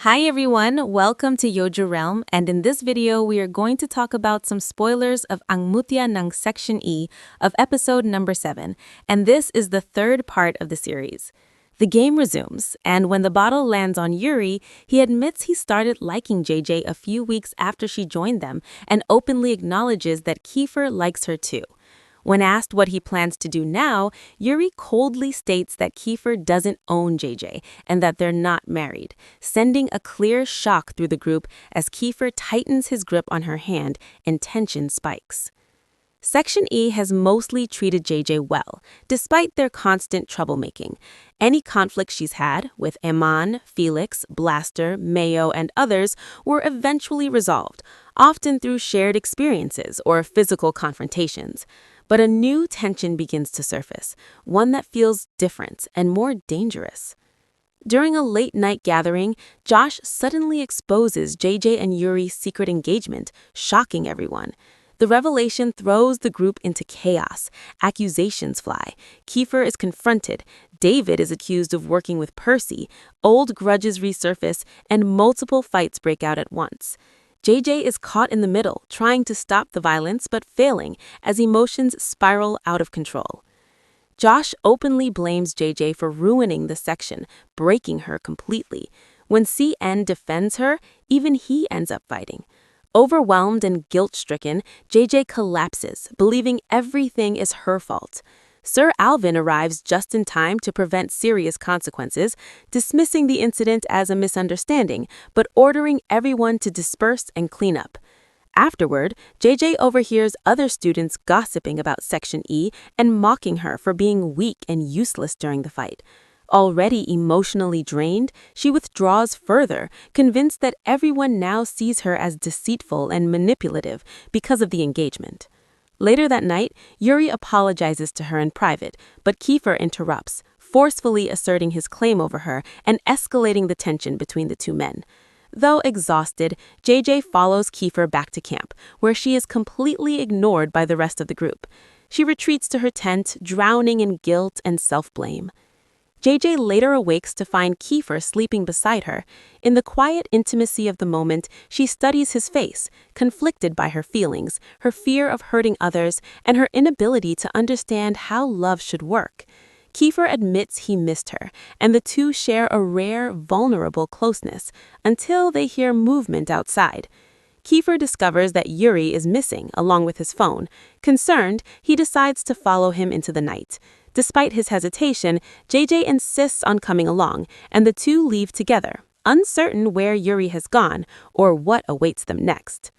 Hi everyone, welcome to Yojo Realm, and in this video we are going to talk about some spoilers of Ang Mutya ng Section E of episode number 7, and this is the third part of the series. The game resumes, and when the bottle lands on Yuri, he admits he started liking JJ a few weeks after she joined them and openly acknowledges that Kiefer likes her too. When asked what he plans to do now, Yuri coldly states that Kiefer doesn't own JJ and that they're not married, sending a clear shock through the group as Kiefer tightens his grip on her hand and tension spikes. Section E has mostly treated JJ well, despite their constant troublemaking. Any conflicts she's had with Eman, Felix, Blaster, Mayo, and others were eventually resolved, often through shared experiences or physical confrontations. But a new tension begins to surface, one that feels different and more dangerous. During a late-night gathering, Josh suddenly exposes JJ and Yuri's secret engagement, shocking everyone. The revelation throws the group into chaos. Accusations fly. Kiefer is confronted. David is accused of working with Percy. Old grudges resurface, and multiple fights break out at once. JJ is caught in the middle, trying to stop the violence but failing as emotions spiral out of control. Josh openly blames JJ for ruining the section, breaking her completely. When CN defends her, even he ends up fighting. Overwhelmed and guilt-stricken, JJ collapses, believing everything is her fault. Sir Alvin arrives just in time to prevent serious consequences, dismissing the incident as a misunderstanding, but ordering everyone to disperse and clean up. Afterward, JJ overhears other students gossiping about Section E and mocking her for being weak and useless during the fight. Already emotionally drained, she withdraws further, convinced that everyone now sees her as deceitful and manipulative because of the engagement. Later that night, Yuri apologizes to her in private, but Kiefer interrupts, forcefully asserting his claim over her and escalating the tension between the two men. Though exhausted, JJ follows Kiefer back to camp, where she is completely ignored by the rest of the group. She retreats to her tent, drowning in guilt and self-blame. JJ later awakes to find Kiefer sleeping beside her. In the quiet intimacy of the moment, she studies his face, conflicted by her feelings, her fear of hurting others, and her inability to understand how love should work. Kiefer admits he missed her, and the two share a rare, vulnerable closeness, until they hear movement outside. Kiefer discovers that Yuri is missing, along with his phone. Concerned, he decides to follow him into the night. Despite his hesitation, JJ insists on coming along, and the two leave together, uncertain where Yuri has gone or what awaits them next.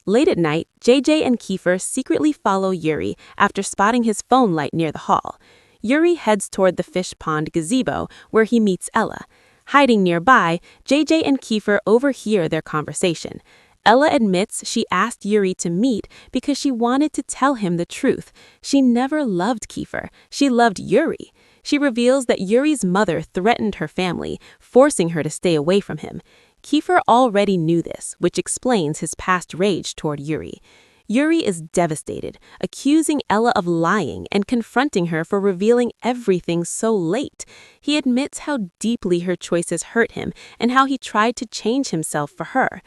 Late at night, JJ and Kiefer secretly follow Yuri after spotting his phone light near the hall. Yuri heads toward the fish pond gazebo, where he meets Ella. Hiding nearby, JJ and Kiefer overhear their conversation. Ella admits she asked Yuri to meet because she wanted to tell him the truth. She never loved Kiefer. She loved Yuri. She reveals that Yuri's mother threatened her family, forcing her to stay away from him. Kiefer already knew this, which explains his past rage toward Yuri. Yuri is devastated, accusing Ella of lying and confronting her for revealing everything so late. He admits how deeply her choices hurt him and how he tried to change himself for her.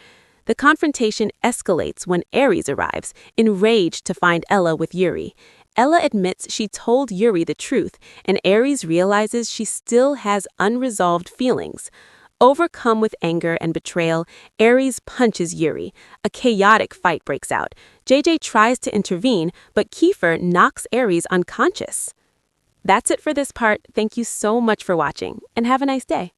The confrontation escalates when Aries arrives, enraged to find Ella with Yuri. Ella admits she told Yuri the truth, and Aries realizes she still has unresolved feelings. Overcome with anger and betrayal, Aries punches Yuri. A chaotic fight breaks out. JJ tries to intervene, but Kiefer knocks Aries unconscious. That's it for this part. Thank you so much for watching, and have a nice day.